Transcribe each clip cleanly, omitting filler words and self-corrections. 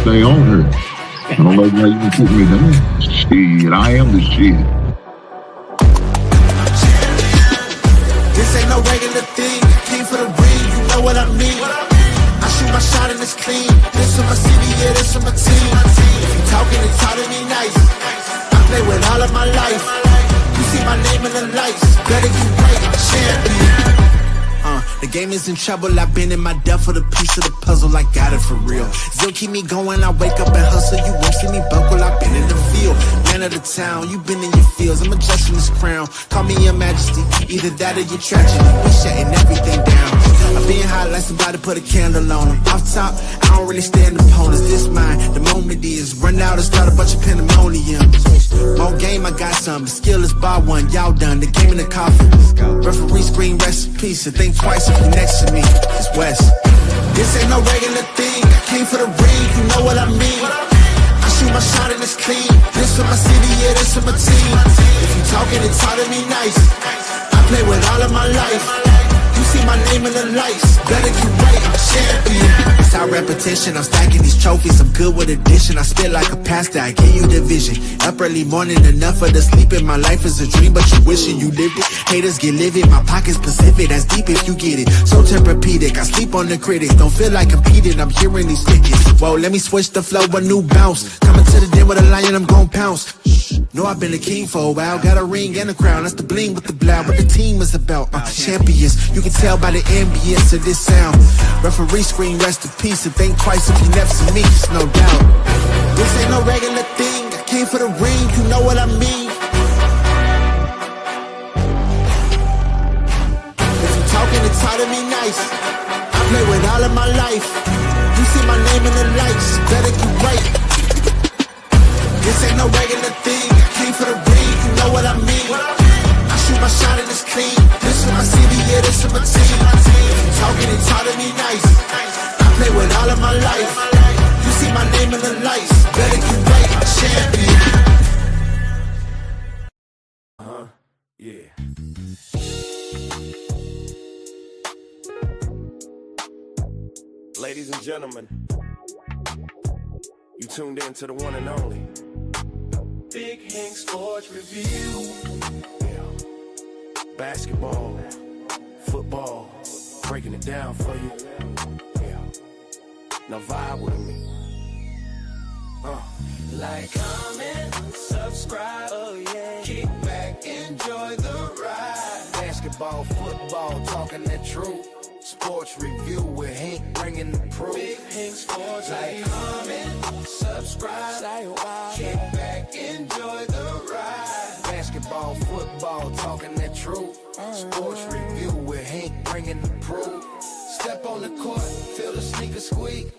stay on her. I don't know why you can put me down. Shit, I am the shit. This ain't no regular thing. Came for the ring, you know what I mean. I shoot my shot and it's clean. This for my city, yeah, this for my team. If you talking and talking me nice, I play with all of my life. You see my name in the lights. Better get right, champion. The game is in trouble, I've been in my depth for the piece of the puzzle, I got it for real. Still keep me going, I wake up and hustle, you won't see me buckle, I've been in the field. Man of the town, you been in your fields, I'm adjusting this crown. Call me your majesty, either that or your tragedy. We shutting everything down. I've been hot like somebody put a candle on them. Off top, I don't really stand opponents, this mine. The moment is run out and start a bunch of pandemonium. More game, I got some, the skill is by one, y'all done, the game in the coffin. Referee scream rest in peace, and think twice if you next to me, it's West. This ain't no regular thing, I came for the ring, you know what I mean. I shoot my shot and it's clean, this for my city, yeah, this for my team. If you talking and talk to me nice, I play with all of my life. You see my name in the lights, better get right, champion. It's our repetition, I'm stacking these trophies, I'm good with addition. I spit like a pastor, I give you the vision. Up early morning, enough for the sleeping. My life is a dream, but you wishing you lived it. Haters get livid, my pocket's Pacific, that's deep if you get it. So Tempur-Pedic, I sleep on the critics. Don't feel like competing, I'm hearing these tickets. Whoa, let me switch the flow, a new bounce. Coming to the den with a lion, I'm gon' pounce. Know I've been a king for a while, got a ring and a crown, that's the bling with the blow. What the team is about, champions. You can tell by the ambience of this sound. Referee scream rest in peace and think twice if you never see me, it's no doubt. This ain't no regular thing, I came for the ring, you know what I mean. If you talking and talk to me nice, I play with all of my life. You see my name in the lights, better get right. This ain't no regular thing, I came for the ring, you know what I mean. I shoot my shot and it's clean, this for my city, yeah, this for my team. If you talking and talk to me nice, I play with all of my life. You see my name in the lights, better get right, champion. Yeah. Ladies and gentlemen, you tuned in to the one and only Big Hank Sports Review. Yeah. Basketball, football, breaking it down for you. Yeah. Now vibe with me. Like, comment, subscribe, oh yeah. Kick back, enjoy the ride. Basketball, football, talking that truth. Sports review with Hank bringing the proof. Big Hank Sports. Like, comment, subscribe, say wow. Kick back, enjoy the ride. Basketball, football, talking that truth. Sports review with Hank bringing the proof. Step on the court, feel the sneaker squeak.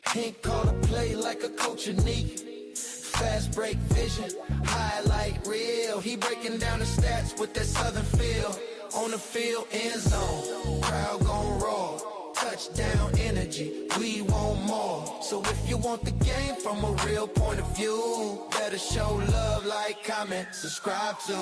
Hank call a play like a coach unique. Fast break vision, highlight reel. He breaking down the stats with that southern feel. On the field, end zone, crowd gon' roar. Touchdown energy, we want more. So if you want the game from a real point of view, better show love, like, comment, subscribe to.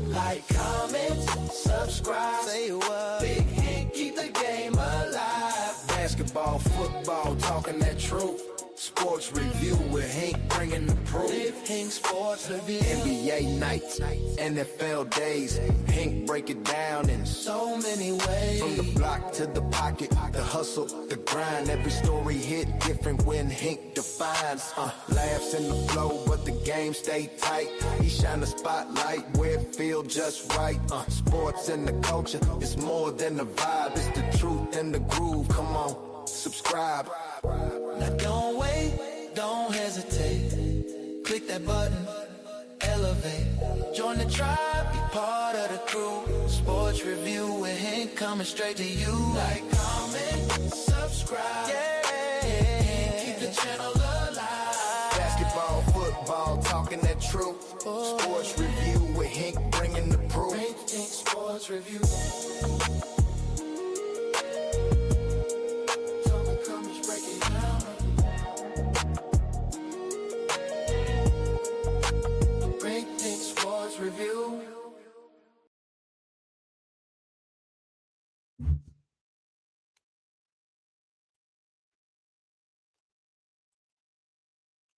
Like, comment, subscribe, say what. Big Hank, keep the game alive. Basketball, football, talking that truth. Sports review with Hank bringing the proof. Big Hank Sports Review. NBA nights, NFL days. Hank break it down in so many ways. From the block to the pocket, the hustle, the grind. Every story hit different when Hank defines. Laughs in the flow, but the game stay tight. He shine a spotlight where it feel just right. Sports and the culture, it's more than a vibe. It's the truth and the groove. Come on, subscribe. Now don't wait, don't hesitate. Click that button, elevate. Join the tribe, be part of the crew. Sports review with Hank coming straight to you. Like, comment, subscribe. Yeah, keep the channel alive. Basketball, football, talking that truth. Sports review with Hank bringing the proof. Hank Sports Review.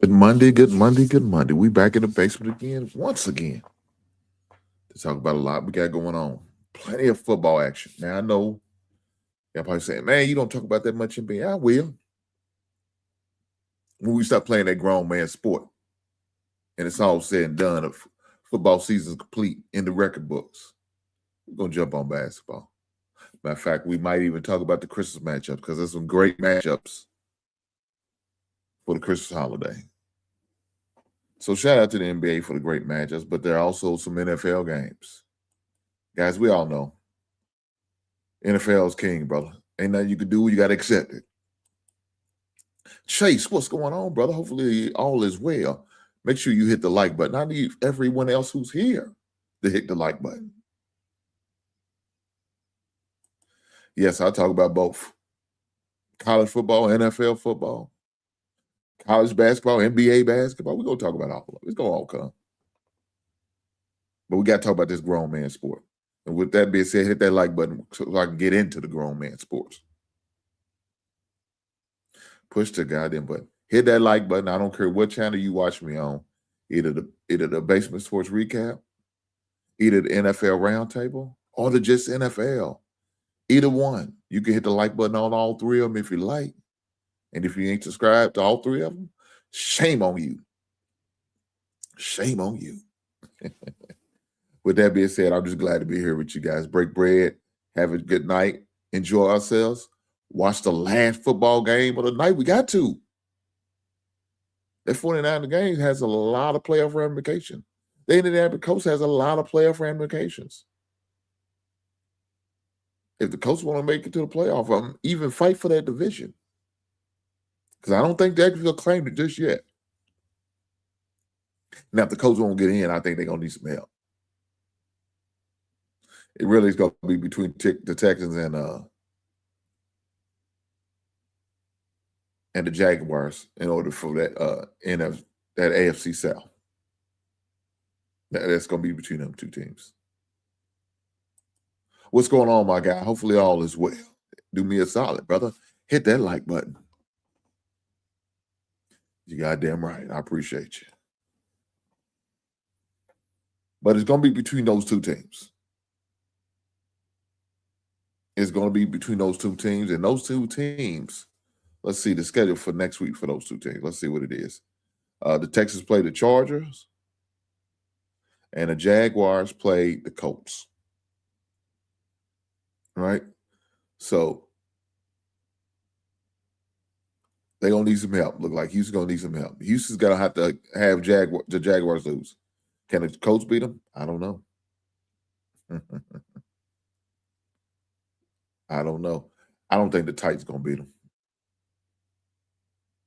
Good Monday, good Monday, good Monday. We back in the basement again, once again, to talk about a lot we got going on. Plenty of football action. Now, I know y'all probably saying, man, you don't talk about that much NBA. I will. When we start playing that grown man sport, and it's all said and done, football season's complete in the record books, we're going to jump on basketball. Matter of fact, we might even talk about the Christmas matchups because there's some great matchups for the Christmas holiday. So shout out to the NBA for the great matchups, but there are also some NFL games. Guys, we all know NFL is king, brother. Ain't nothing you can do. You got to accept it. Chase, what's going on, brother? Hopefully all is well. Make sure you hit the like button. I need everyone else who's here to hit the like button. Yes, I'll talk about both. College football, NFL football, college basketball, NBA basketball. We're going to talk about all of it. It's going to all come. But we got to talk about this grown man sport. And with that being said, hit that like button so I can get into the grown man sports. Push the goddamn button. Hit that like button. I don't care what channel you watch me on. Either the Basement Sports Recap, either the NFL Roundtable, or the GistNFL. Either one. You can hit the like button on all three of them if you like. And if you ain't subscribed to all three of them, shame on you. Shame on you. With that being said, I'm just glad to be here with you guys. Break bread. Have a good night. Enjoy ourselves. Watch the last football game of the night. We got to. That 49er game has a lot of playoff ramifications. The Indianapolis Colts has a lot of playoff ramifications. If the Colts want to make it to the playoff, even fight for that division. Because I don't think Jacksonville claimed it just yet. Now, if the Colts won't get in, I think they're going to need some help. It really is going to be between the Texans and the Jaguars in order for that that AFC South. That's going to be between them two teams. What's going on, my guy? Hopefully all is well. Do me a solid, brother. Hit that like button. You goddamn right. I appreciate you. But it's going to be between those two teams. It's going to be between those two teams. And those two teams, let's see the schedule for next week for those two teams. Let's see what it is. The Texans play the Chargers. And the Jaguars play the Colts. Right? So they're going to need some help. Look like Houston's going to need some help. Houston's going to have the Jaguars lose. Can the Colts beat them? I don't know. I don't know. I don't think the Titans going to beat them.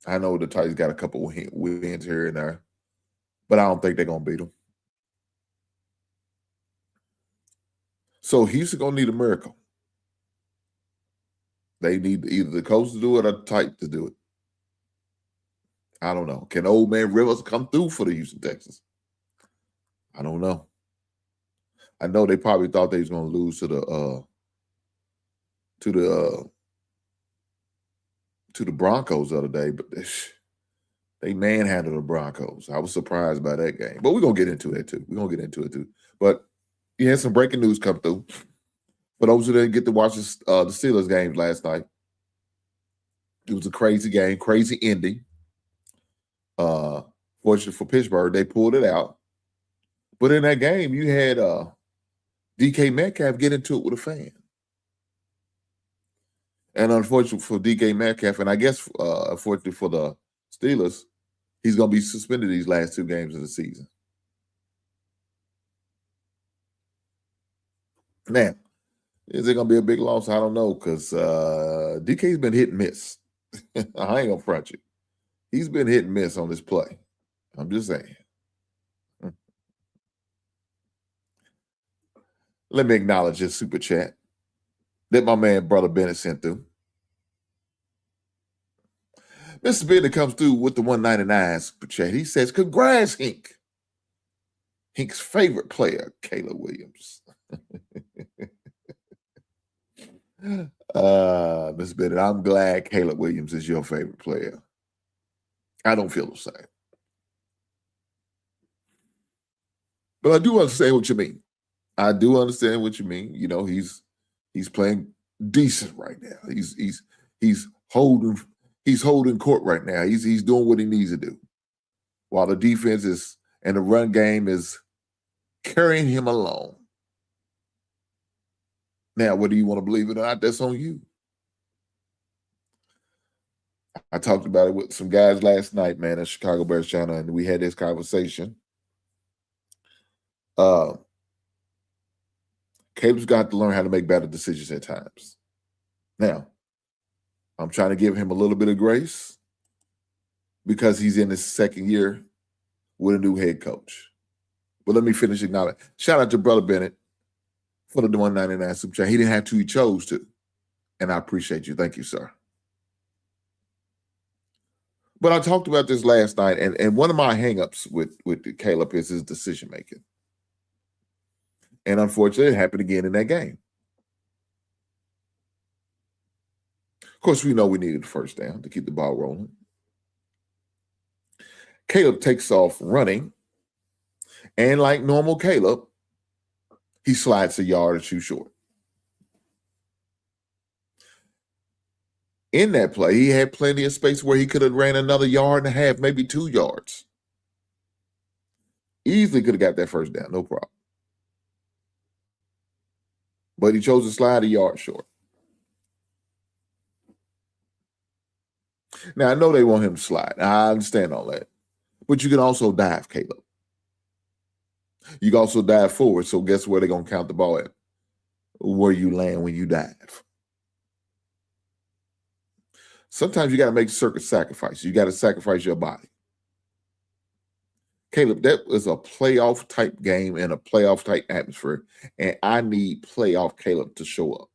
I know the Titans got a couple wins here and there, but I don't think they're going to beat them. So Houston going to need a miracle. They need either the Colts to do it or the Titans to do it. I don't know. Can old man Rivers come through for the Houston Texans? I don't know. I know they probably thought they was going to lose to the Broncos the other day, but they manhandled the Broncos. I was surprised by that game. But we're going to get into that too. But you had some breaking news come through. For those who didn't get to watch the Steelers game last night, it was a crazy game, crazy ending. Fortunately for Pittsburgh, they pulled it out. But in that game, you had DK Metcalf get into it with a fan. And unfortunately for DK Metcalf, and I guess unfortunately for the Steelers, he's going to be suspended these last two games of the season. Now, is it going to be a big loss? I don't know, because DK's been hit and miss. I ain't going to front you. He's been hit and miss on this play. I'm just saying. Let me acknowledge his super chat that my man, Brother Bennett, sent through. Mr. Bennett comes through with the 199 super chat. He says, congrats, Hink. Hink's favorite player, Caleb Williams. Mr. Bennett, I'm glad Caleb Williams is your favorite player. I don't feel the same. But I do understand what you mean. I do understand what you mean. You know, he's playing decent right now. He's holding court right now. He's doing what he needs to do. While the defense is and the run game is carrying him along. Now, whether you want to believe it or not, that's on you. I talked about it with some guys last night, man, at Chicago Bears channel, and we had this conversation. Caleb's got to learn how to make better decisions at times. Now, I'm trying to give him a little bit of grace because he's in his second year with a new head coach. But let me finish acknowledging. Shout out to Brother Bennett for the 199 super chat. He didn't have to, he chose to. And I appreciate you. Thank you, sir. But I talked about this last night, and one of my hangups with Caleb is his decision making. And unfortunately, it happened again in that game. Of course, we know we needed the first down to keep the ball rolling. Caleb takes off running, and like normal Caleb, he slides a yard or two short. In that play, he had plenty of space where he could have ran another yard and a half, maybe 2 yards. Easily could have got that first down, no problem. But he chose to slide a yard short. Now, I know they want him to slide. I understand all that. But you can also dive, Caleb. You can also dive forward, so guess where they're going to count the ball at? Where you land when you dive. Sometimes you got to make certain sacrifices. You got to sacrifice your body. Caleb, that was a playoff type game and a playoff type atmosphere, and I need playoff Caleb to show up.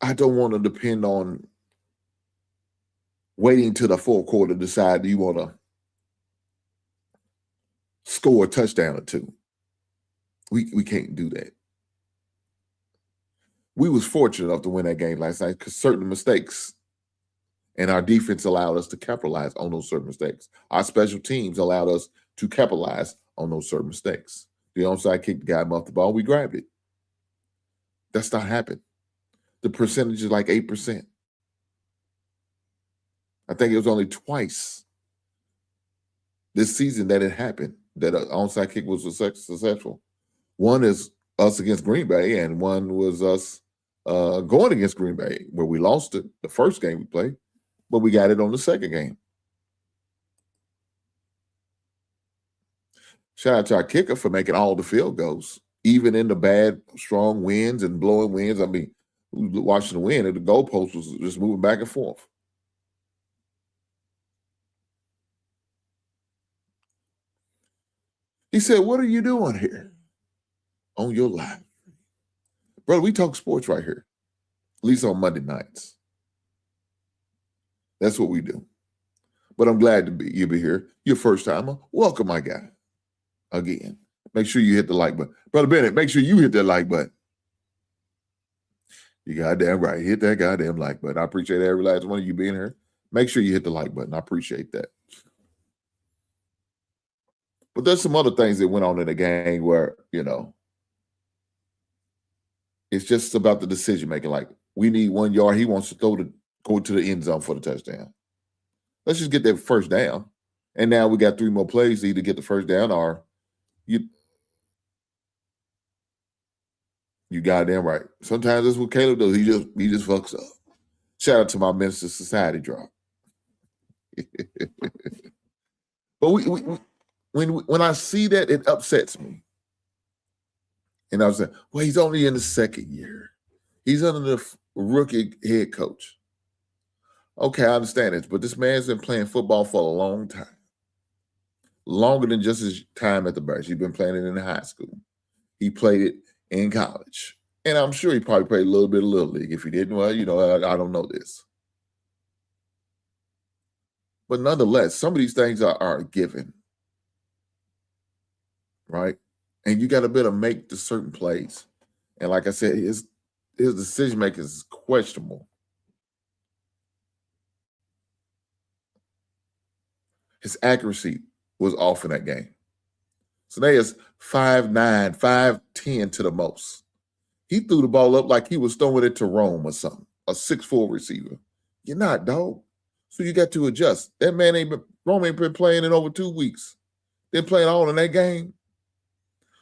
I don't want to depend on waiting to the fourth quarter to decide do you want to score a touchdown or two. We can't do that. We was fortunate enough to win that game last night because certain mistakes and our defense allowed us to capitalize on those certain mistakes. Our special teams allowed us to capitalize on those certain mistakes. The onside kick, the guy muffed the ball, we grabbed it. That's not happened. The percentage is like 8%. I think it was only twice this season that it happened, that an onside kick was successful. One is us against Green Bay, and one was us going against Green Bay, where we lost it the first game we played, but we got it on the second game. Shout out to our kicker for making all the field goals, even in the bad, strong winds and blowing winds. I mean, watching the wind, and the goalpost was just moving back and forth. He said, "What are you doing here on your live? Brother, we talk sports right here, at least on Monday nights. That's what we do. But I'm glad to you be here. You're first timer. Welcome, my guy. Again, make sure you hit the like button. Brother Bennett, make sure you hit that like button. You goddamn right. Hit that goddamn like button. I appreciate every last one of you being here. Make sure you hit the like button. I appreciate that. But there's some other things that went on in the game where, you know, it's just about the decision making. Like, we need 1 yard. He wants to go to the end zone for the touchdown. Let's just get that first down. And now we got 3 more plays to either get the first down or you goddamn right. Sometimes that's what Caleb does. He just fucks up. Shout out to my Minister Society drop. But when I see that, it upsets me. And I was like, well, he's only in the second year. He's under the rookie head coach. Okay, I understand it, but this man's been playing football for a long time. Longer than just his time at the Bears. He's been playing it in high school. He played it in college. And I'm sure he probably played a little bit of Little League. If he didn't, well, you know, I don't know this. But nonetheless, some of these things are given. Right? And you got to be able to make the certain plays. And like I said, his decision making is questionable. his accuracy was off in that game. So they is 5'9", 5'10" to the most. He threw the ball up like he was throwing it to Rome or something, a 6'4" receiver. You're not, dog. So you got to adjust. That man Rome ain't been playing in over 2 weeks. They're playing all in that game.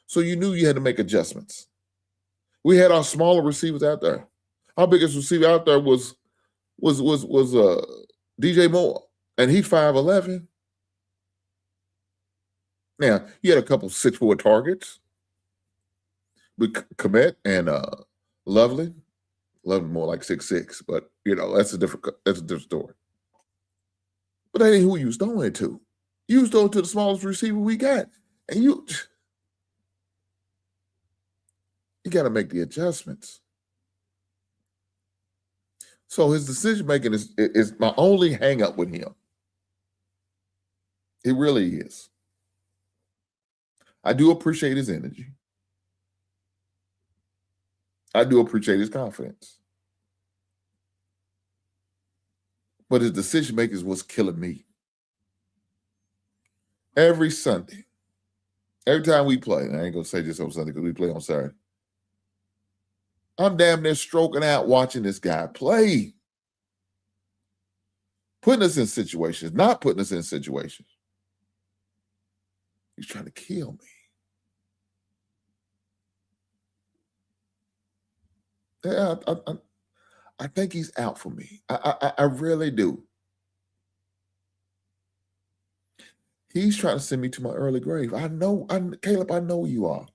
So you knew you had to make adjustments. We had our smaller receivers out there. Our biggest receiver out there was DJ Moore, and he's 5'11". Now, you had a couple 6'4" targets with Komet and Lovely. Lovely more like 6'6", but that's a different story. But that ain't who you was throwing it to. You was throwing it to the smallest receiver we got. And you got to make the adjustments. So his decision making is my only hang up with him. It really is. I do appreciate his energy. I do appreciate his confidence. But his decision making is what's killing me. Every Sunday, every time we play, and I ain't going to say this on Sunday because we play on Saturday, I'm damn near stroking out watching this guy play. Putting us in situations, not putting us in situations. He's trying to kill me. Yeah, I think he's out for me. I really do. He's trying to send me to my early grave. Caleb, I know you are.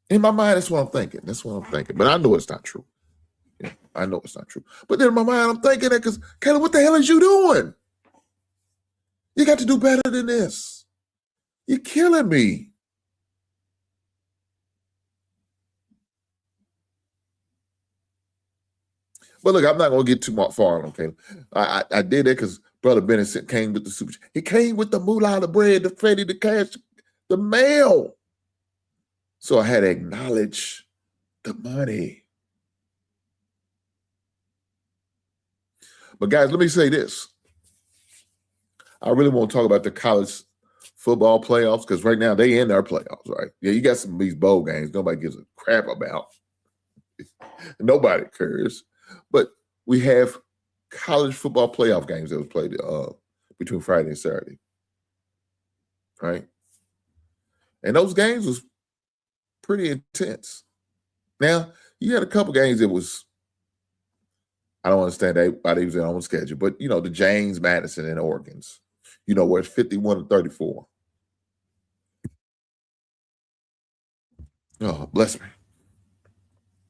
In my mind, that's what I'm thinking. But I know it's not true. Yeah, I know it's not true. But then in my mind, I'm thinking that because, Caleb, what the hell is you doing? You got to do better than this. You're killing me. But look, I'm not going to get too far on Caleb. I did that because Brother Bennett came with the super. He came with the moolah, the bread, the Freddy, the cash, the mail. So I had to acknowledge the money. But guys, let me say this. I really want to talk about the college football playoffs because right now they in their playoffs, right? Yeah, you got some of these bowl games nobody gives a crap about. Nobody cares. But we have college football playoff games that was played between Friday and Saturday, right? And those games was pretty intense. Now, you had a couple games that was, I don't understand why they was on schedule, but, the James Madison and Oregon's, where it's 51-34. Oh, bless me.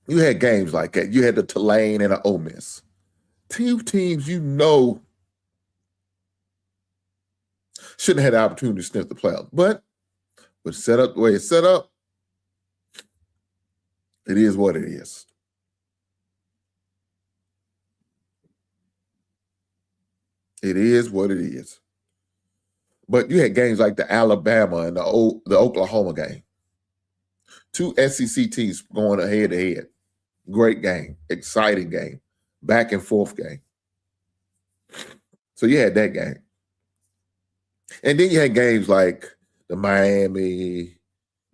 You had games like that. You had the Tulane and an Ole Miss. Two teams shouldn't have had the opportunity to sniff the playoffs. But set up the way it's set up, it is what it is. It is what it is. But you had games like the Alabama and the Oklahoma game. Two SEC teams going head to head. Great game, exciting game, back and forth game. So you had that game. And then you had games like the Miami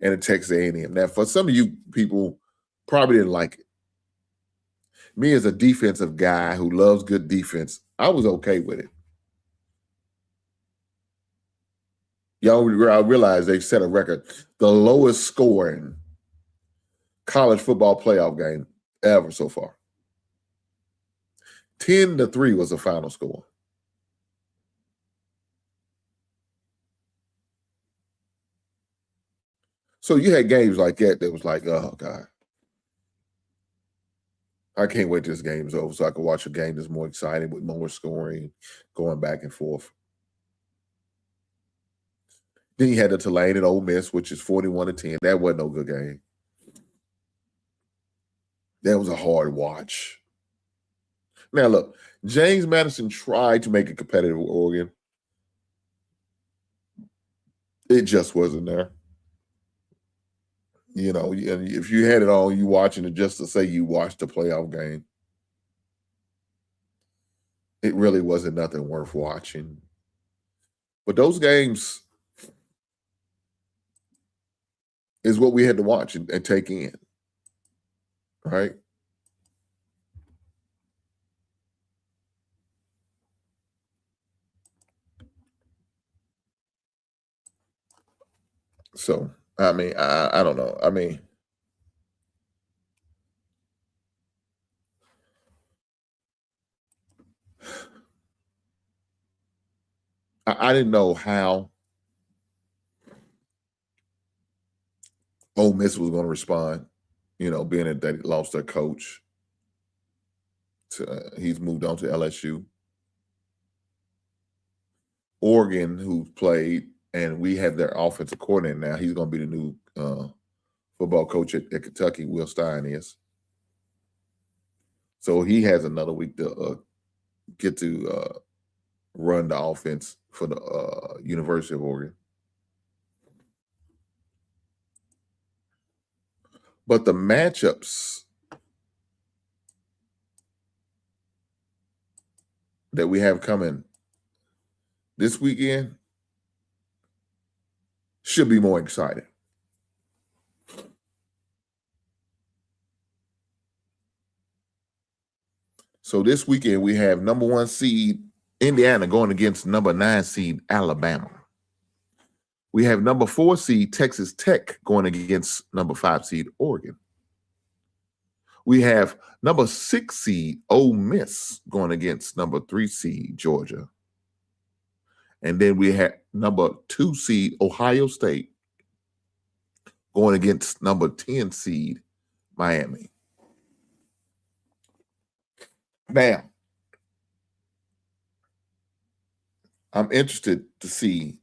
and the Texas A&M. Now, for some of you people, probably didn't like it. Me as a defensive guy who loves good defense, I was okay with it. Y'all realize they set a record, the lowest scoring college football playoff game ever so far. 10-3 was the final score. So you had games like that was like, oh, God. I can't wait till this game's over so I can watch a game that's more exciting with more scoring, going back and forth. Then you had the Tulane and Ole Miss, which is 41-10. That wasn't no good game. That was a hard watch. Now, look, James Madison tried to make it competitive with Oregon. It just wasn't there. If you had it on, you watching it just to say you watched the playoff game. it really wasn't nothing worth watching. But those games is what we had to watch and take in, right? So, I mean, I don't know. I mean, I didn't know how Ole Miss was going to respond, being that they lost their coach. He's moved on to LSU. Oregon, who played, and we have their offensive coordinator now. He's going to be the new football coach at Kentucky. Will Stein is. So he has another week to get to run the offense for the University of Oregon. But the matchups that we have coming this weekend should be more exciting. So this weekend we have number 1 seed Indiana going against number 9 seed Alabama. We have number 4 seed Texas Tech going against number 5 seed Oregon. We have number 6 seed Ole Miss going against number 3 seed Georgia. And then we have number 2 seed Ohio State going against number 10 seed Miami. Now, I'm interested to see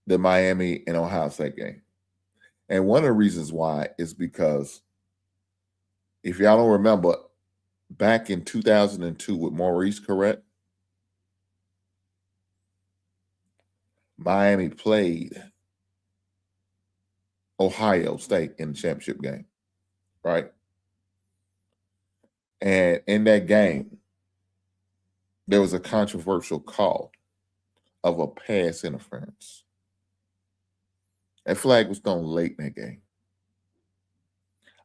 the Miami and Ohio State game. And one of the reasons why is because if y'all don't remember, back in 2002 with Maurice Correct, Miami played Ohio State in the championship game, right? And in that game, there was a controversial call of a pass interference. That flag was thrown late in that game.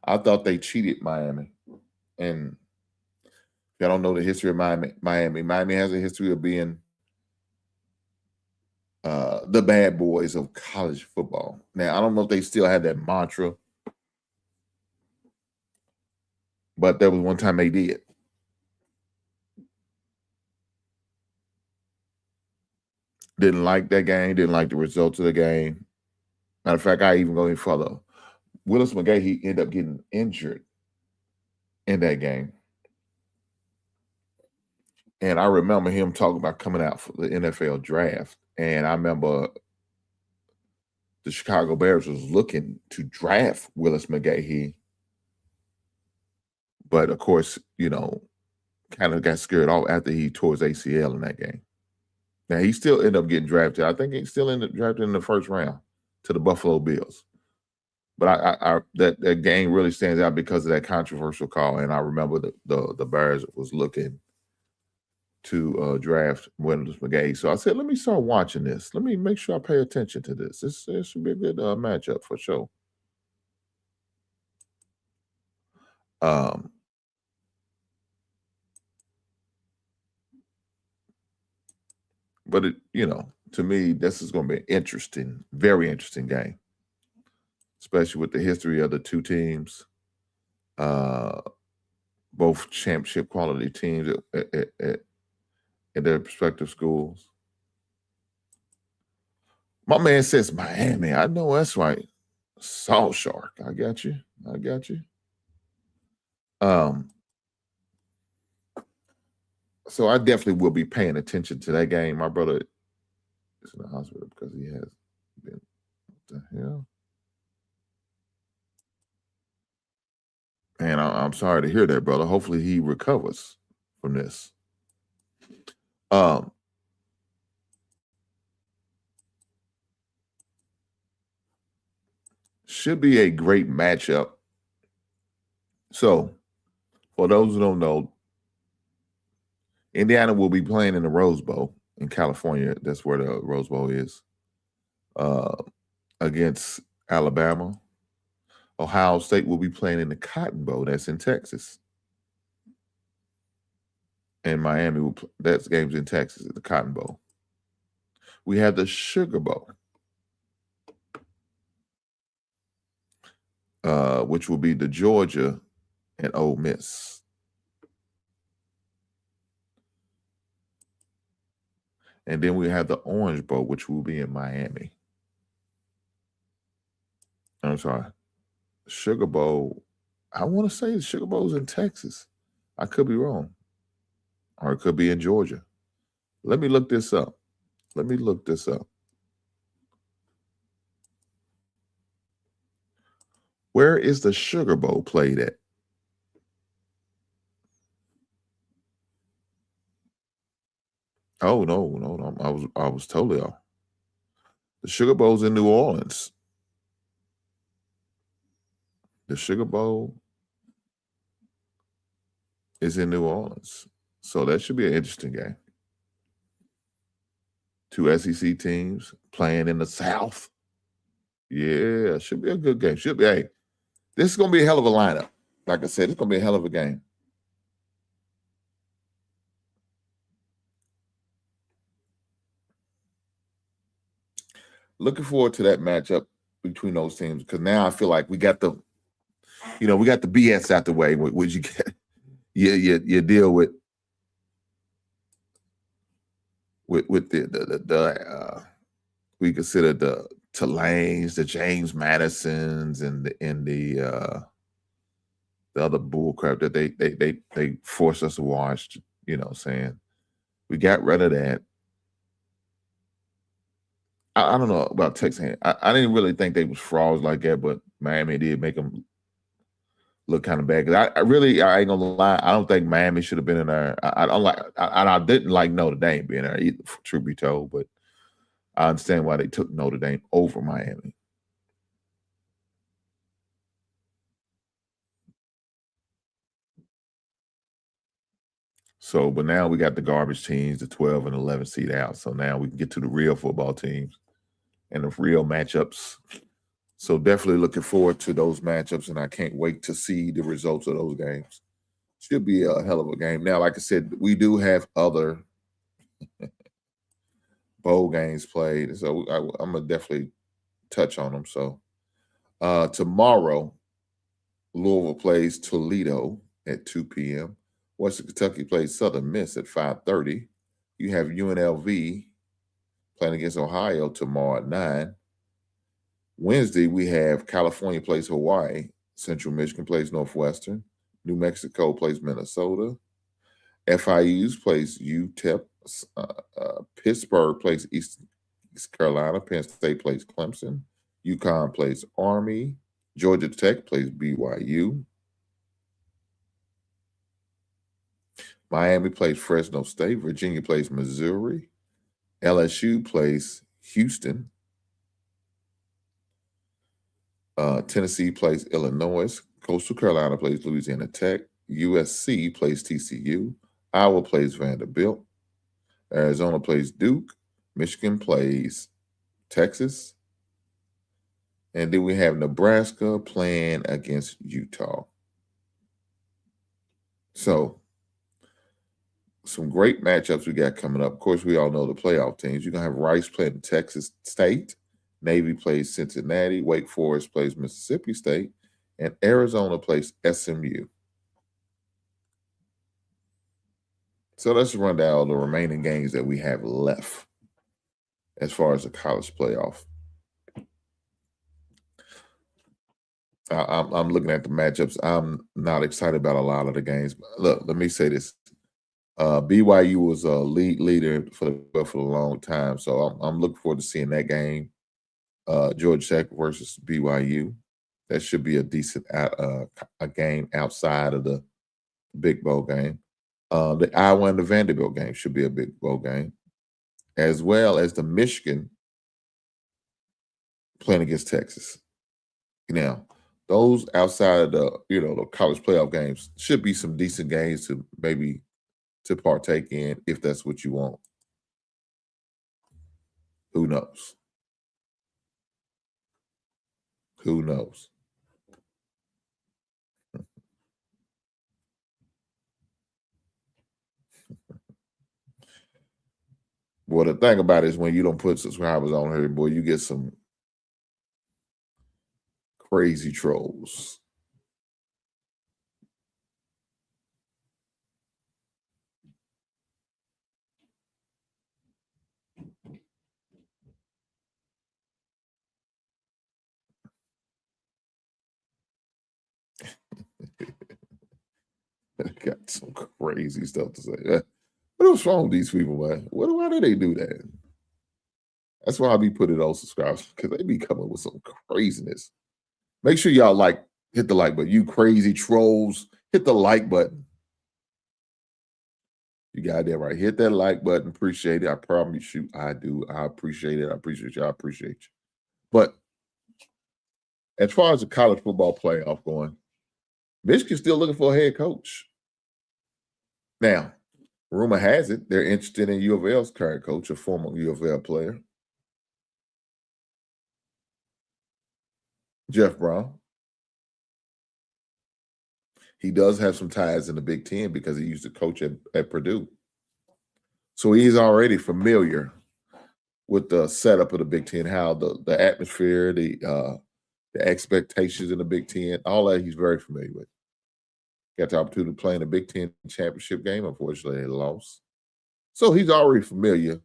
I thought they cheated Miami. And if y'all don't know the history of Miami has a history of being the bad boys of college football. Now, I don't know if they still have that mantra, but there was one time they did. Didn't like that game, didn't like the results of the game. Matter of fact, I even go even further. Willis McGahee ended up getting injured in that game. And I remember him talking about coming out for the NFL draft. And I remember the Chicago Bears was looking to draft Willis McGahee. But of course, kind of got scared off after he tore his ACL in that game. Now, he still ended up getting drafted. I think he still ended up drafted in the first round to the Buffalo Bills. But that game really stands out because of that controversial call. And I remember the Bears was looking to draft Willis McGahee. So I said, let me start watching this. Let me make sure I pay attention to this. This should be a good matchup for sure. But to me, this is going to be an interesting, very interesting game, especially with the history of the two teams, both championship quality teams at their respective schools. My man says Miami. I know that's right. Salt Shark. I got you. So I definitely will be paying attention to that game. My brother is in the hospital because he has been. What the hell? And I'm sorry to hear that, brother. Hopefully he recovers from this. Should be a great matchup. So, for those who don't know, Indiana will be playing in the Rose Bowl in California. That's where the Rose Bowl is. Against Alabama. Ohio State will be playing in the Cotton Bowl. That's in Texas. And Miami, that's games in Texas at the Cotton Bowl. We have the Sugar Bowl, which will be the Georgia and Ole Miss. And then we have the Orange Bowl, which will be in Miami. I'm sorry. Sugar Bowl, I want to say the Sugar Bowl is in Texas. I could be wrong. Or it could be in Georgia. Let me look this up. Where is the Sugar Bowl played at? Oh, no. I was totally off. The Sugar Bowl's in New Orleans. The Sugar Bowl is in New Orleans. So that should be an interesting game. 2 SEC teams playing in the South. Yeah, should be a good game. Hey, this is going to be a hell of a lineup. Like I said, it's going to be a hell of a game. Looking forward to that matchup between those teams because now I feel like we got the BS out the way. Which you get, you deal with the we consider the Tulanes, the James Madisons, and the other bullcrap that they forced us to watch. You know, saying we got rid of that. I don't know about Texas. I didn't really think they was frauds like that, but Miami did make them look kind of bad. I ain't gonna lie. I don't think Miami should have been in there. I didn't like Notre Dame being there either, truth be told, but I understand why they took Notre Dame over Miami. So, but now we got the garbage teams, the 12 and 11 seed out. So now we can get to the real football teams and the real matchups. So definitely looking forward to those matchups, and I can't wait to see the results of those games. Should be a hell of a game. Now, like I said, we do have other bowl games played, so I'm going to definitely touch on them. So tomorrow, Louisville plays Toledo at 2 p.m. Western Kentucky plays Southern Miss at 5:30. You have UNLV playing against Ohio tomorrow at 9. Wednesday, we have California plays Hawaii. Central Michigan plays Northwestern. New Mexico plays Minnesota. FIU plays UTEP. Pittsburgh plays East Carolina. Penn State plays Clemson. UConn plays Army. Georgia Tech plays BYU. Miami plays Fresno State. Virginia plays Missouri. LSU plays Houston. Tennessee plays Illinois. Coastal Carolina plays Louisiana Tech. USC plays TCU. Iowa plays Vanderbilt. Arizona plays Duke. Michigan plays Texas. And then we have Nebraska playing against Utah. So, some great matchups we got coming up. Of course, we all know the playoff teams. You're going to have Rice playing Texas State. Navy plays Cincinnati. Wake Forest plays Mississippi State. And Arizona plays SMU. So let's run down the remaining games that we have left as far as the college playoff. I'm looking at the matchups. I'm not excited about a lot of the games. Look, let me say this. BYU was a leader for a long time, so I'm looking forward to seeing that game. Georgia Tech versus BYU. That should be a decent a game outside of the big bowl game. The Iowa and the Vanderbilt game should be a big bowl game, as well as the Michigan playing against Texas. Now, those outside of the college playoff games should be some decent games to maybe to partake in if that's what you want. Who knows? Who knows? Well, the thing about it is when you don't put subscribers on here, boy, you get some crazy trolls. Got some crazy stuff to say. What's wrong with these people, man? Why do they do that? That's why I be putting those subscribers, because they be coming with some craziness. Make sure y'all hit the like button. You crazy trolls, hit the like button. You got that right. Hit that like button. Appreciate it. I promise you, I do. I appreciate it. I appreciate you. I appreciate you. But as far as the college football playoff going, Michigan's still looking for a head coach. Now, rumor has it they're interested in U of L's current coach, a former U of L player, Jeff Brown. He does have some ties in the Big Ten because he used to coach at Purdue. So he's already familiar with the setup of the Big Ten, how the atmosphere, the expectations in the Big Ten, all that he's very familiar with. Got the opportunity to play in the Big Ten championship game. Unfortunately, they lost. So he's already familiar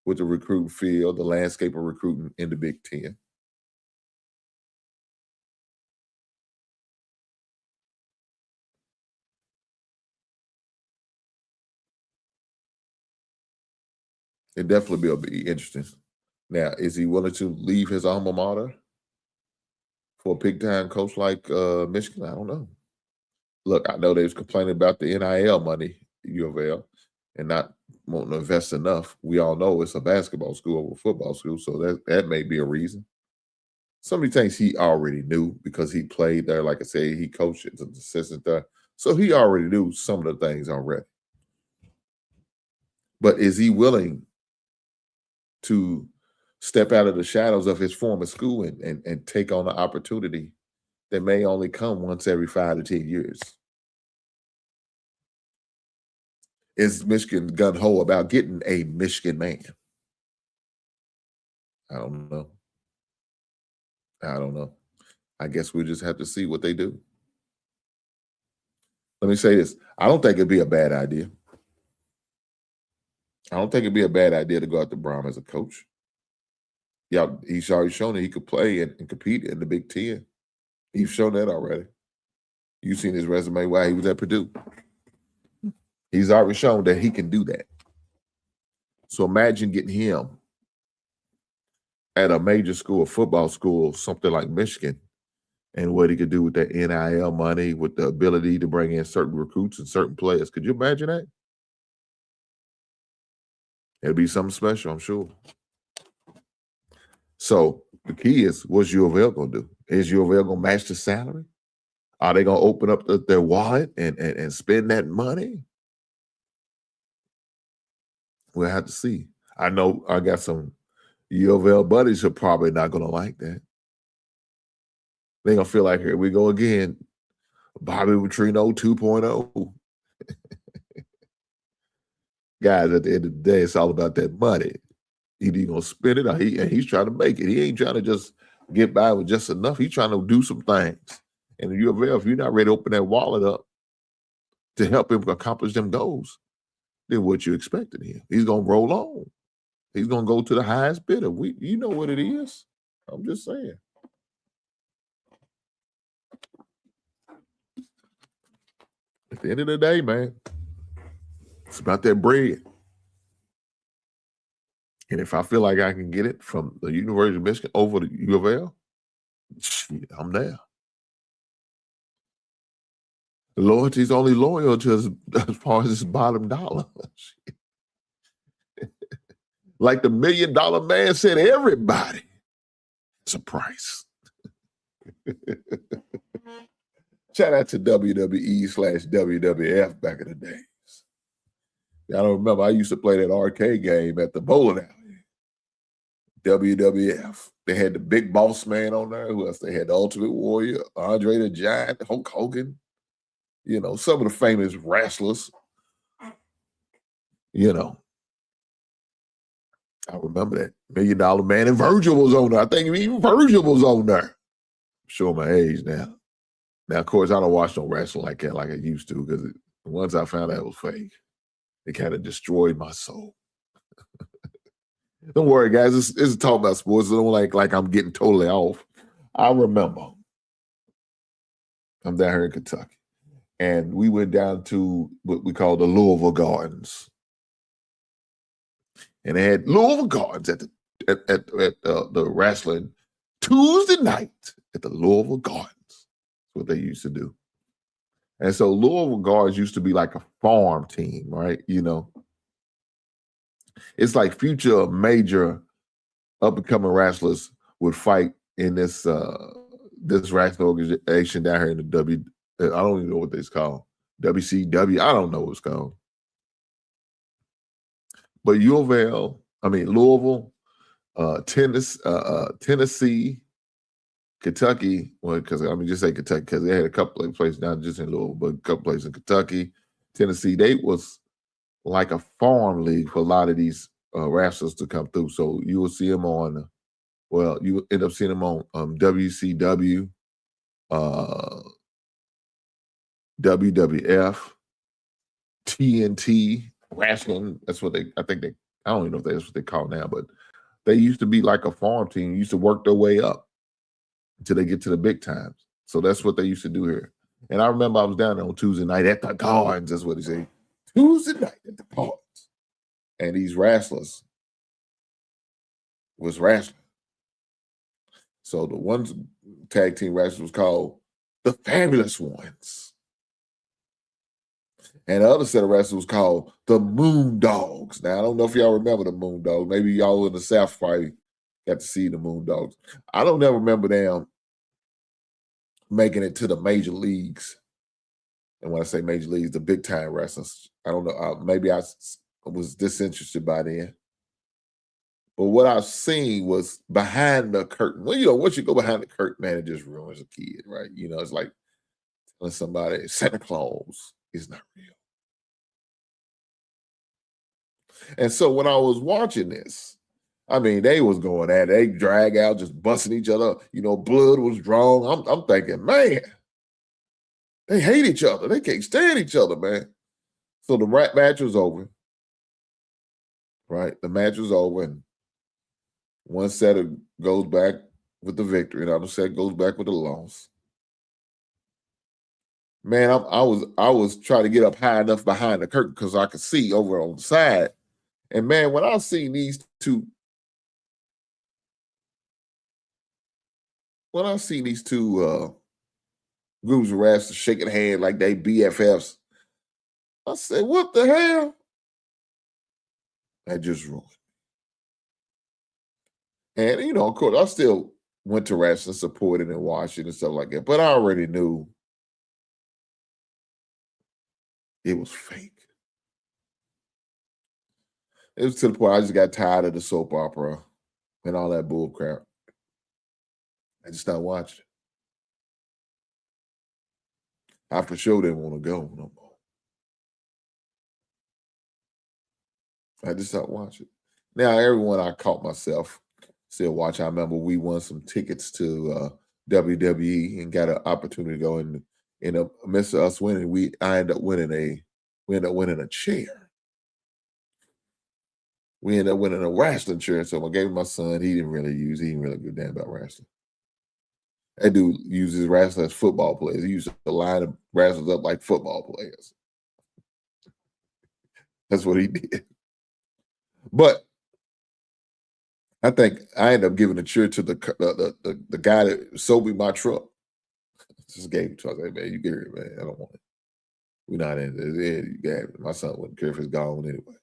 with the recruiting field, the landscape of recruiting in the Big Ten. It definitely will be interesting. Now, is he willing to leave his alma mater for a big-time coach like Michigan? I don't know. Look, I know they was complaining about the NIL money, U of L, and not wanting to invest enough. We all know it's a basketball school over a football school, so that may be a reason. Some of the things he already knew because he played there. Like I said, he coached as an assistant there. So he already knew some of the things already. But is he willing to step out of the shadows of his former school and take on an opportunity that may only come once every 5 to 10 years? Is Michigan gun-ho about getting a Michigan man? I don't know. I guess we'll just have to see what they do. Let me say this. I don't think it'd be a bad idea. I don't think it'd be a bad idea to go after Brown as a coach. Yeah, he's already shown that he could play and compete in the Big Ten. He's shown that already. You've seen his resume while he was at Purdue. He's already shown that he can do that. So imagine getting him at a major school, a football school, something like Michigan, and what he could do with that NIL money, with the ability to bring in certain recruits and certain players. Could you imagine that? It'd be something special, I'm sure. So the key is, what's U of L going to do? Is U of L going to match the salary? Are they going to open up their wallet and spend that money? We'll have to see. I know I got some U of L buddies who are probably not going to like that. They're going to feel like, here we go again. Bobby Petrino 2.0. Guys, at the end of the day, it's all about that money. Either you're going to spend it or he's trying to make it. He ain't trying to just get by with just enough. He's trying to do some things. And in U of L, if you're not ready to open that wallet up to help him accomplish them goals, then what you expecting him? He's going to roll on. He's going to go to the highest bidder. You know what it is. I'm just saying. At the end of the day, man, it's about that bread. And if I feel like I can get it from the University of Michigan over to U of L, shit, I'm there. Loyalty's only loyal to as far as his bottom dollar. Like the $1 Million Man said, everybody, it's a price. Shout out to WWE/WWF back in the days. I don't remember. I used to play that arcade game at the bowling alley. WWF. They had the Big Boss Man on there. Who else? They had the Ultimate Warrior, Andre the Giant, Hulk Hogan. You know, some of the famous wrestlers. You know, I remember that $1 Million Man, and Virgil was on there. I think even Virgil was on there. Show my age now. Now, of course, I don't watch no wrestling like that like I used to, because once I found out it was fake, it kind of destroyed my soul. Don't worry, guys. It's talk about sports. Don't like I'm getting totally off. I remember I'm down here in Kentucky, and we went down to what we call the Louisville Gardens, and they had Louisville Gardens at the wrestling Tuesday night at the Louisville Gardens. That's what they used to do. And so Louisville Gardens used to be like a farm team, right? You know, it's like future major up-and-coming wrestlers would fight in this wrestling organization down here in the I don't even know what it's called. WCW. I don't know what it's called. But Louisville, Tennessee, Kentucky, well, because just say Kentucky, because they had a couple of places, not just in Louisville, but a couple places in Kentucky, Tennessee. They was like a farm league for a lot of these wrestlers to come through. So you will see them on, you end up seeing them on WCW, WWF, TNT, wrestling. That's what I don't even know if that's what they call now, but they used to be like a farm team, used to work their way up until they get to the big times. So that's what they used to do here. And I remember I was down there on Tuesday night at the Gardens, that's what he said. Tuesday night at the Gardens. And these wrestlers was wrestling. So the one tag team wrestler was called the Fabulous Ones. And the other set of wrestlers was called the Moon Dogs. Now, I don't know if y'all remember the Moon Dogs. Maybe y'all in the South probably got to see the Moon Dogs. I don't ever remember them making it to the major leagues. And when I say major leagues, the big time wrestlers. I don't know. Maybe I was disinterested by then. But what I've seen was behind the curtain. Well, once you go behind the curtain, man, it just ruins a kid, right? It's like telling somebody Santa Claus is not real. And so when I was watching this, they was going at it. They drag out, just busting each other. Blood was drawn. I'm thinking, man, they hate each other. They can't stand each other, man. So the match was over, right? The match was over, and one set goes back with the victory, and the other set goes back with the loss. Man, I was trying to get up high enough behind the curtain because I could see over on the side. And man, when I seen these two groups of wrestlers shaking hands like they BFFs, I said, what the hell? That just ruined. And, of course, I still went to wrestling, supported and watching and stuff like that. But I already knew it was fake. It was to the point I just got tired of the soap opera and all that bull crap. I just stopped watching. I for sure didn't want to go no more. I just stopped watching. Now, everyone I caught myself still watching. I remember we won some tickets to WWE and got an opportunity to go in the midst of us winning. I ended up winning a chair. We ended up winning a wrestling chair. So I gave my son. He didn't really give a damn about wrestling. That dude uses wrestlers as football players. He used to line the wrestlers up like football players. That's what he did. But I think I ended up giving the chair to the guy that sold me my truck. Just gave it to us. I said, man, you get it, man. I don't want it. We're not in it. Yeah, my son wouldn't care if it's gone anyway.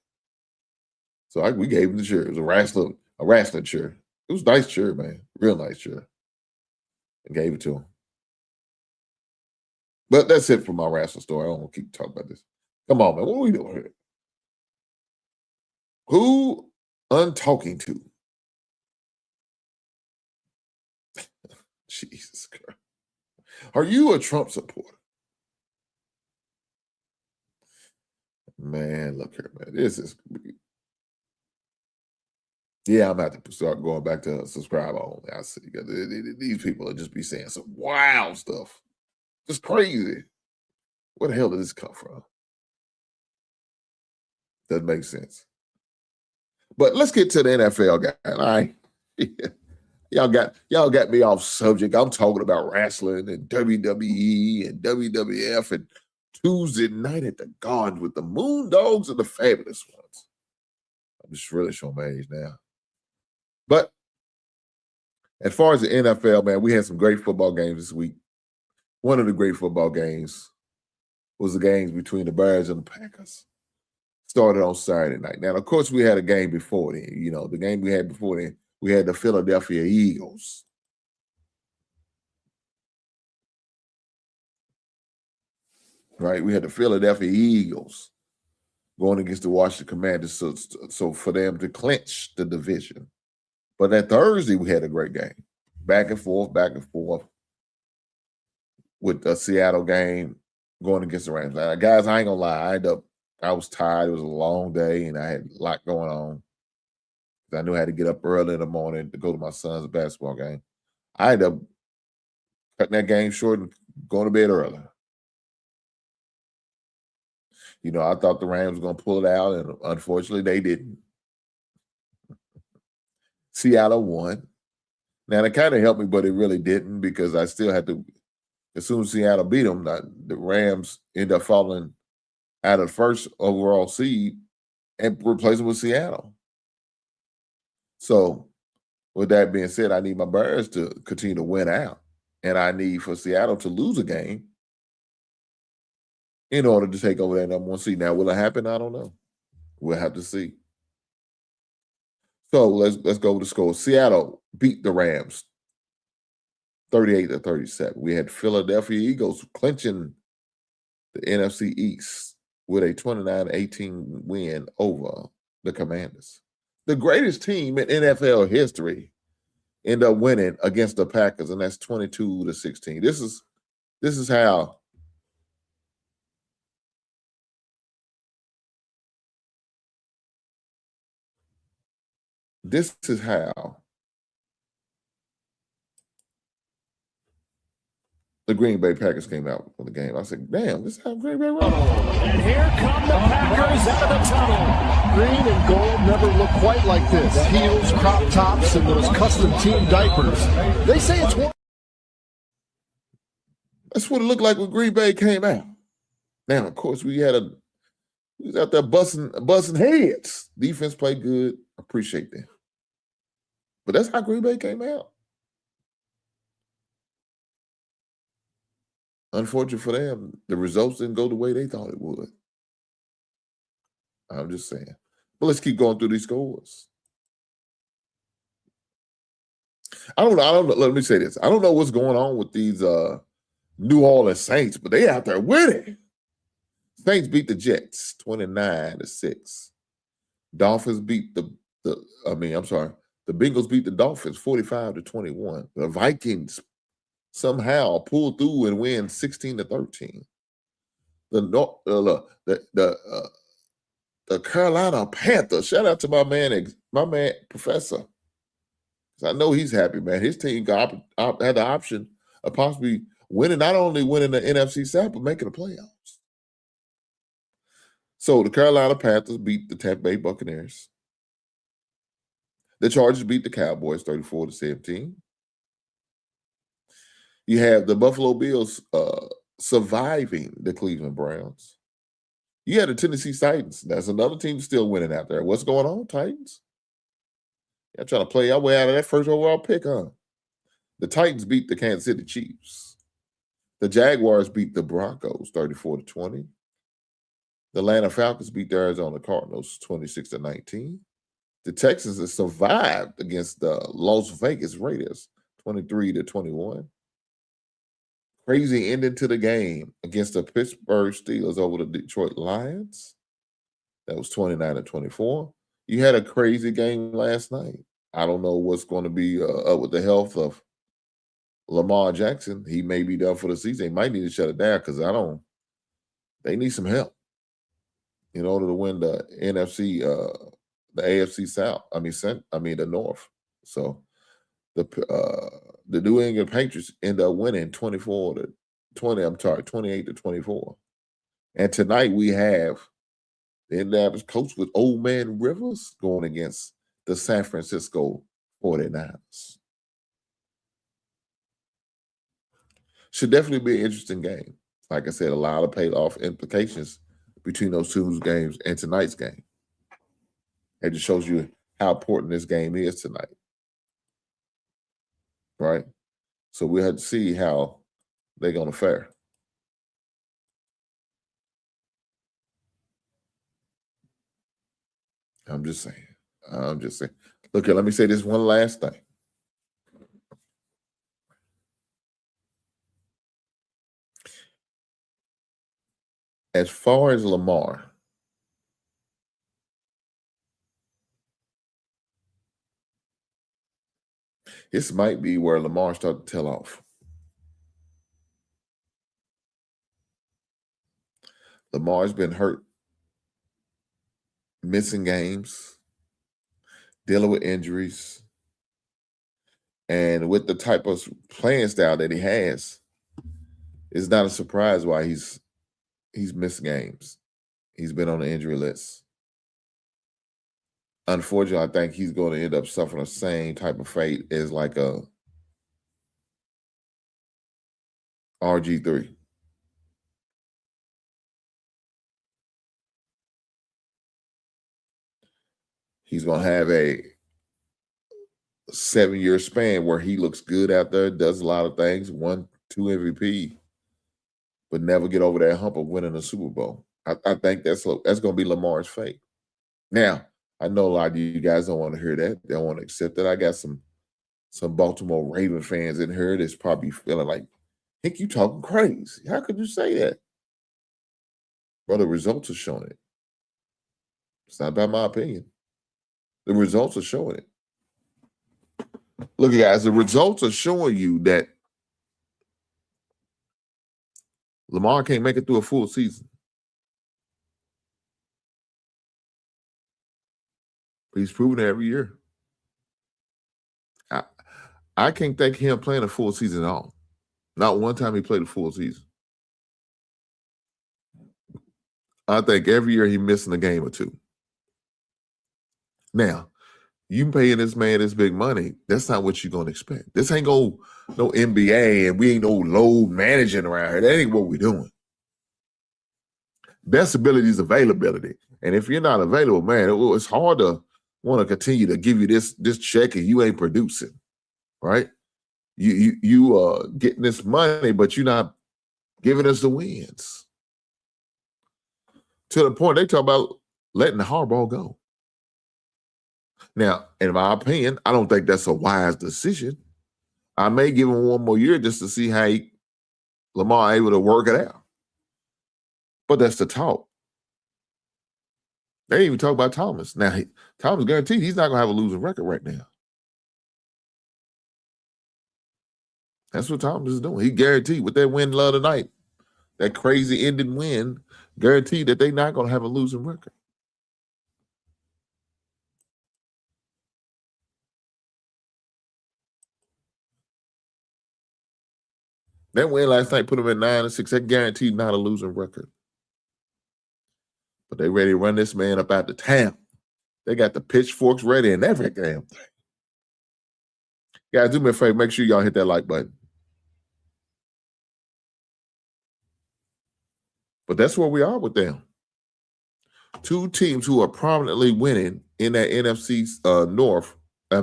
So we gave him the chair. It was a wrestling chair. It was a nice chair, man. Real nice chair. And gave it to him. But that's it for my wrestling story. I don't want to keep talking about this. Come on, man. What are we doing here? Who I'm talking to? Jesus Christ. Are you a Trump supporter? Man, look here, man. This is... Yeah, I'm going to have to start going back to subscribe only. I see. These people will just be saying some wild stuff. Just crazy. Where the hell did this come from? Doesn't make sense. But let's get to the NFL guy. All right. Y'all got me off subject. I'm talking about wrestling and WWE and WWF and Tuesday night at the Garden with the Moondogs and the Fabulous Ones. I'm just really showing my age now. But as far as the NFL, man, we had some great football games this week. One of the great football games was the games between the Bears and the Packers. Started on Saturday night. Now, of course, we had a game before then. You know, the game we had before then, we had the Philadelphia Eagles. Right? We had the Philadelphia Eagles going against the Washington Commanders so for them to clinch the division. But that Thursday, we had a great game. Back and forth with the Seattle game going against the Rams. Now, guys, I ain't going to lie. I was tired. It was a long day, and I had a lot going on. I knew I had to get up early in the morning to go to my son's basketball game. I ended up cutting that game short and going to bed early. You know, I thought the Rams were going to pull it out, and unfortunately, they didn't. Seattle won. Now, it kind of helped me, but it really didn't because I still had to, as soon as Seattle beat them, the Rams ended up falling out of the first overall seed and replaced them with Seattle. So, with that being said, I need my Bears to continue to win out, and I need for Seattle to lose a game in order to take over that number one seed. Now, will it happen? I don't know. We'll have to see. So let's go with the score. Seattle beat the Rams 38-37. We had Philadelphia Eagles clinching the NFC East with a 29-18 win over the Commanders. The greatest team in NFL history ended up winning against the Packers, and that's 22-16. This is how the Green Bay Packers came out for the game. I said, damn, this is how Green Bay runs. And here come the Packers out of the tunnel. Green and gold never look quite like this. Heels, crop tops, and those custom team diapers. They say it's one. That's what it looked like when Green Bay came out. Now, of course, we was out there busting heads. Defense played good. Appreciate that. But that's how Green Bay came out. Unfortunate for them, the results didn't go the way they thought it would. I'm just saying. But let's keep going through these scores. I don't know. Let me say this. I don't know what's going on with these New Orleans Saints, but they out there winning. Saints beat the Jets 29-6. Dolphins beat the Bengals beat the Dolphins 45-21. The Vikings somehow pulled through and win 16-13. The Carolina Panthers. Shout out to my man Professor. I know he's happy, man. His team had the option of possibly not only winning the NFC South, but making the playoffs. So the Carolina Panthers beat the Tampa Bay Buccaneers. The Chargers beat the Cowboys 34-17. You have the Buffalo Bills surviving the Cleveland Browns. You had the Tennessee Titans. That's another team still winning out there. What's going on, Titans? Y'all trying to play your way out of that first overall pick, huh? The Titans beat the Kansas City Chiefs. The Jaguars beat the Broncos 34-20. The Atlanta Falcons beat the Arizona Cardinals 26-19. The Texans have survived against the Las Vegas Raiders 23-21. Crazy ending to the game against the Pittsburgh Steelers over the Detroit Lions. That was 29-24. You had a crazy game last night. I don't know what's going to be up with the health of Lamar Jackson. He may be done for the season. They might need to shut it down because they need some help in order to win the NFC, the AFC South. I mean the North. So the New England Patriots end up winning 28-24. And tonight we have the Indianapolis Colts with Old Man Rivers going against the San Francisco 49ers. Should definitely be an interesting game. Like I said, a lot of paid-off implications between those two games and tonight's game. It just shows you how important this game is tonight. Right? So we have to see how they're going to fare. I'm just saying. Look here, let me say this one last thing. As far as Lamar, this might be where Lamar started to tail off. Lamar's been hurt, missing games, dealing with injuries, and with the type of playing style that he has, it's not a surprise why he's missed games. He's been on the injury list. Unfortunately, I think he's going to end up suffering the same type of fate as like a RG3. He's going to have a 7-year span where he looks good out there, does a lot of things, 1-2 MVP, but never get over that hump of winning a Super Bowl. I think that's going to be Lamar's fate. Now, I know a lot of you guys don't want to hear that. They don't want to accept that. I got some Baltimore Raven fans in here that's probably feeling like, Hank, you talking crazy. How could you say that? Well, the results are showing it. It's not about my opinion. The results are showing it. Look, guys, the results are showing you that Lamar can't make it through a full season. He's proven it every year. I can't think of him playing a full season at all. Not one time he played a full season. I think every year he missing a game or two. Now, you paying this man this big money, that's not what you're going to expect. This ain't no NBA, and we ain't no load managing around here. That ain't what we're doing. Best ability is availability. And if you're not available, man, it's hard to want to continue to give you this check and you ain't producing, right? You getting this money, but you're not giving us the wins. To the point they talk about letting the Harbaugh go. Now, in my opinion, I don't think that's a wise decision. I may give him one more year just to see how Lamar able to work it out. But that's the talk. They even talk about Thomas. Now, Thomas guaranteed he's not going to have a losing record right now. That's what Thomas is doing. He guaranteed with that win the other night, that crazy ending win, guaranteed that they're not going to have a losing record. That win last night put them at 9-6. That guaranteed not a losing record. But they ready to run this man up out the town. They got the pitchforks ready and every damn thing. Guys, do me a favor. Make sure y'all hit that like button. But that's where we are with them. Two teams who are prominently winning in that NFC North. The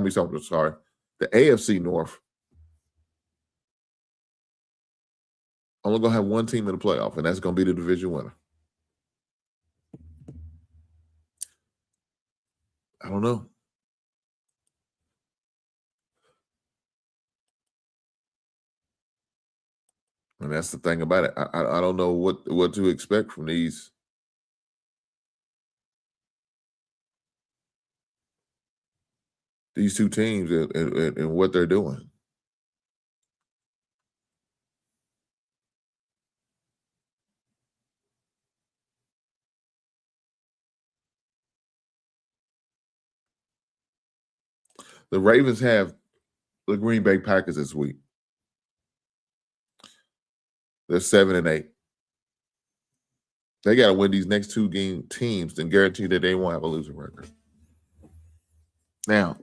AFC North. Only going to have one team in the playoff, and that's going to be the division winner. I don't know. And that's the thing about it. I don't know what to expect from these these two teams and what they're doing. The Ravens have the Green Bay Packers this week. They're 7-8. They got to win these next two teams and guarantee that they won't have a losing record. Now,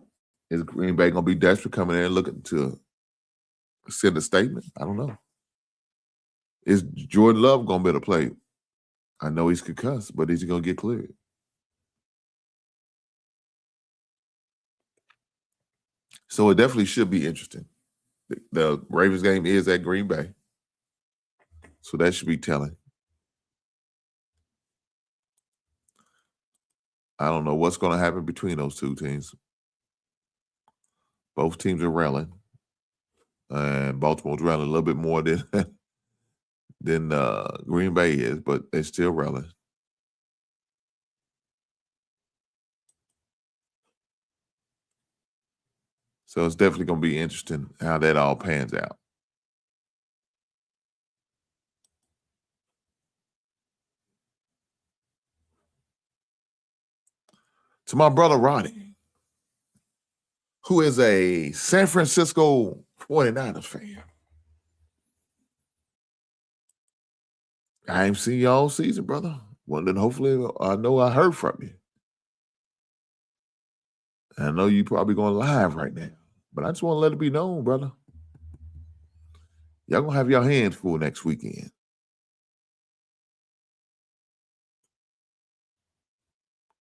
is Green Bay going to be desperate coming in and looking to send a statement? I don't know. Is Jordan Love going to be able to play? I know he's concussed, but is he going to get cleared? So it definitely should be interesting. The Ravens game is at Green Bay. So that should be telling. I don't know what's going to happen between those two teams. Both teams are railing. And Baltimore's railing a little bit more than Green Bay is, but they're still railing. So it's definitely going to be interesting how that all pans out. To my brother Ronnie, who is a San Francisco 49ers fan. I ain't seen you all season, brother. Well, then hopefully I know I heard from you. I know you probably going live right now, but I just want to let it be known, brother. Y'all going to have your hands full next weekend.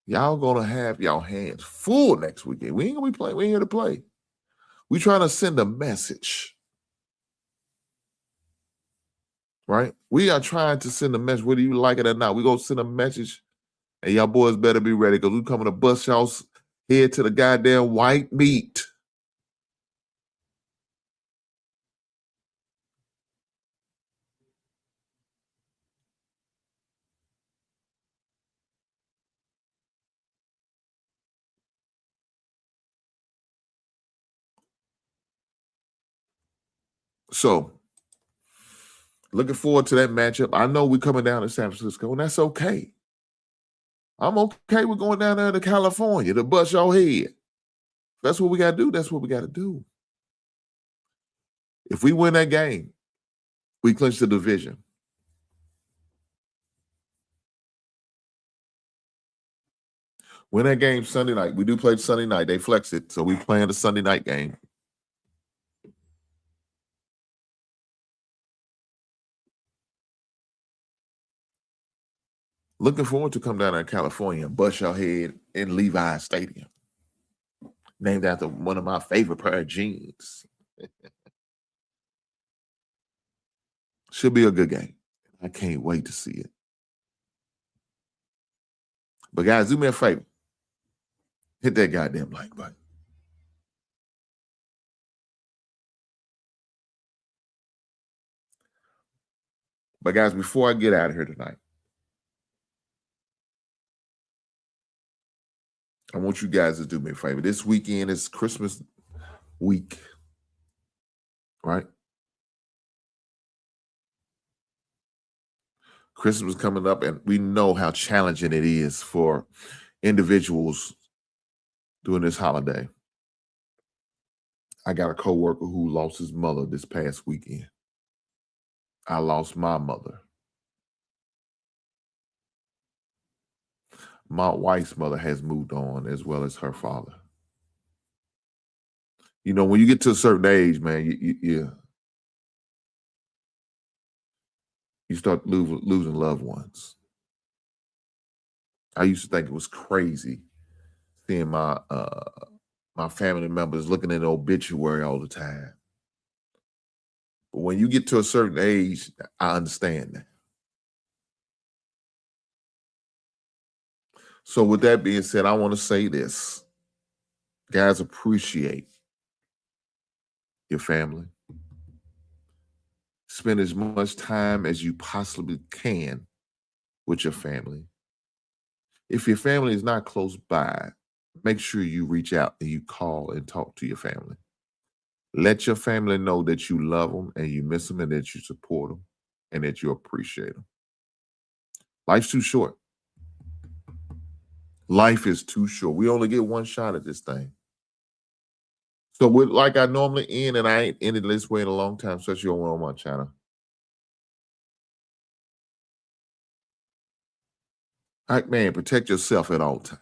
Y'all going to have your hands full next weekend. We ain't going to be playing. We ain't here to play. We trying to send a message. Right? We are trying to send a message, whether you like it or not. We going to send a message, and y'all boys better be ready because we coming to bust y'all's head to the goddamn white meat. So, looking forward to that matchup. I know we're coming down to San Francisco, and that's okay. I'm okay with going down there to California to bust your head. That's what we got to do. That's what we got to do. If we win that game, we clinch the division. Win that game Sunday night. We do play Sunday night. They flex it, so we playing the Sunday night game. Looking forward to come down there in California and bust your head in Levi Stadium. Named after one of my favorite pair of jeans. Should be a good game. I can't wait to see it. But guys, do me a favor. Hit that goddamn like button. But guys, before I get out of here tonight, I want you guys to do me a favor. This weekend is Christmas week, right? Christmas is coming up, and we know how challenging it is for individuals during this holiday. I got a coworker who lost his mother this past weekend. I lost my mother. My wife's mother has moved on, as well as her father. You know, when you get to a certain age, man, you start losing loved ones. I used to think it was crazy seeing my family members looking at the obituary all the time. But when you get to a certain age, I understand that. So with that being said, I want to say this. Guys, appreciate your family. Spend as much time as you possibly can with your family. If your family is not close by, make sure you reach out and you call and talk to your family. Let your family know that you love them and you miss them and that you support them and that you appreciate them. Life's too short. Life is too short. We only get one shot at this thing. So like I normally end, and I ain't ended this way in a long time, especially on my channel. All right, man, protect yourself at all times.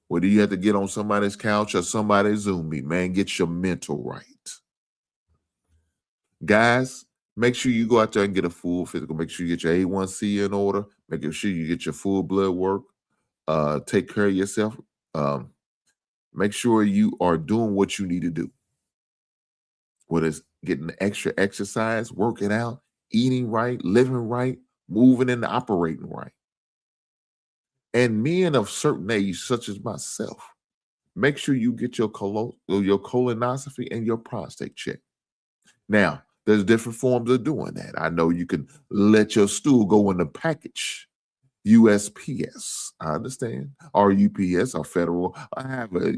Whether you have to get on somebody's couch or somebody's Zoom meet, man, get your mental right. Guys, make sure you go out there and get a full physical. Make sure you get your A1C in order. Make sure you get your full blood work. Take care of yourself. Make sure you are doing what you need to do. Whether it's getting extra exercise, working out, eating right, living right, moving and operating right. And men of certain age, such as myself, make sure you get your colonoscopy and your prostate checked. Now, there's different forms of doing that. I know you can let your stool go in the package. USPS, I understand, or UPS, or federal, however,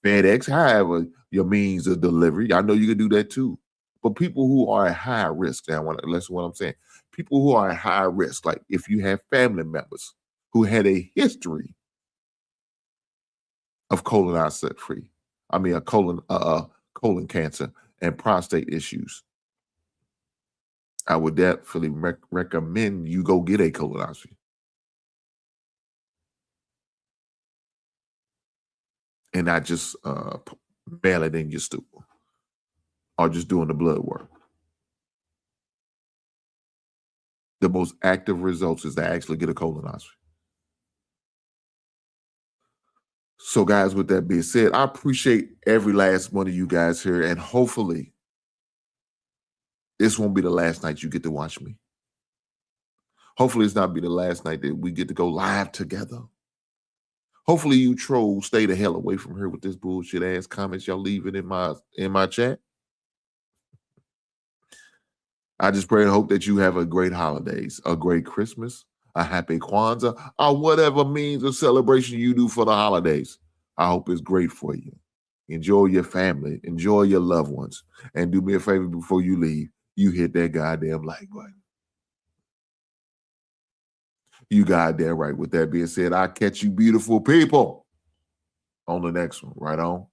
FedEx, however your means of delivery. I know you can do that too. But people who are at high risk, now, that's what I'm saying. People who are at high risk, like if you have family members who had a history of colon cancer and prostate issues, I would definitely recommend you go get a colonoscopy. And not just mail it in your stool or just doing the blood work. The most active results is to actually get a colonoscopy. So guys, with that being said, I appreciate every last one of you guys here, and hopefully this won't be the last night you get to watch me. Hopefully it's not be the last night that we get to go live together. Hopefully you trolls stay the hell away from here with this bullshit ass comments y'all leaving in my chat. I just pray and hope that you have a great holidays, a great Christmas, a happy Kwanzaa, or whatever means of celebration you do for the holidays. I hope it's great for you. Enjoy your family, enjoy your loved ones, and do me a favor before you leave. You hit that goddamn like button. You goddamn right. With that being said, I'll catch you beautiful people on the next one. Right on.